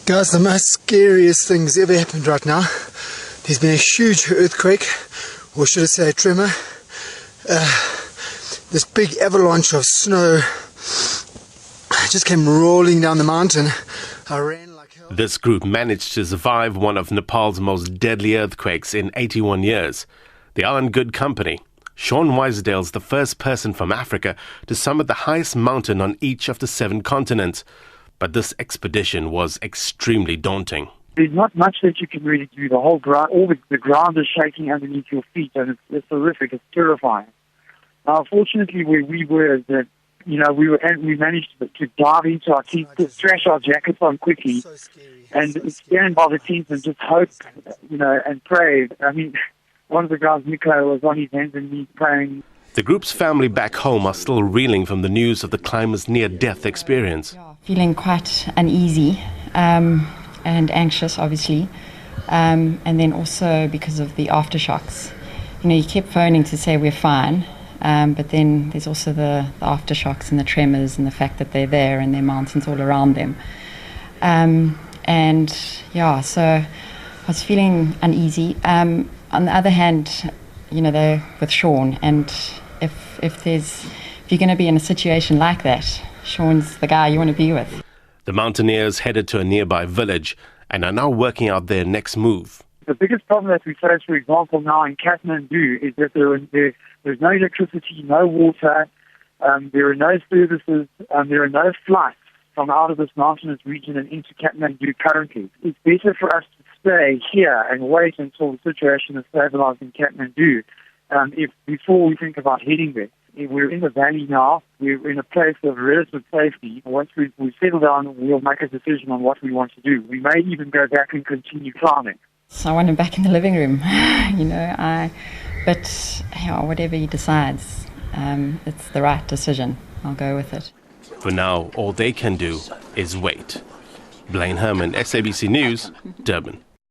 Guys, the most scariest thing's ever happened right now. There's been a huge earthquake, or should I say a tremor. This big avalanche of snow just came rolling down the mountain. I ran like hell. This group managed to survive one of Nepal's most deadly earthquakes in 81 years. They are in good company. Shaun Wisedale is the first person from Africa to summit the highest mountain on each of the 7 continents. But this expedition was extremely daunting. There's not much that you can really do. The whole ground, the ground is shaking underneath your feet, and it's horrific. It's terrifying. Now, fortunately, where we were, is that we managed to dive into our tents, to thrash our jackets on quickly, and stand by the tents and just hope, and pray. I mean, one of the guys, Nico, was on his hands and knees praying. The group's family back home are still reeling from the news of the climber's near-death experience. Feeling quite uneasy and anxious, obviously, and then also because of the aftershocks. You kept phoning to say we're fine, but then there's also the aftershocks and the tremors and the fact that they're there and there are mountains all around them. So I was feeling uneasy. On the other hand, they're with Shaun, and if you're going to be in a situation like that, Shaun's the guy you want to be with. The mountaineers headed to a nearby village and are now working out their next move. The biggest problem that we face, for example, now in Kathmandu is that there's no electricity, no water, there are no services, there are no flights from out of this mountainous region and into Kathmandu currently. It's better for us to stay here and wait until the situation is stabilized in Kathmandu before we think about heading there. We're in the valley now. We're in a place of relative safety. Once we settle down, we'll make a decision on what we want to do. We may even go back and continue climbing. So I want him back in the living room, whatever he decides, it's the right decision. I'll go with it. For now, all they can do is wait. Blaine Herman, SABC News, Durban.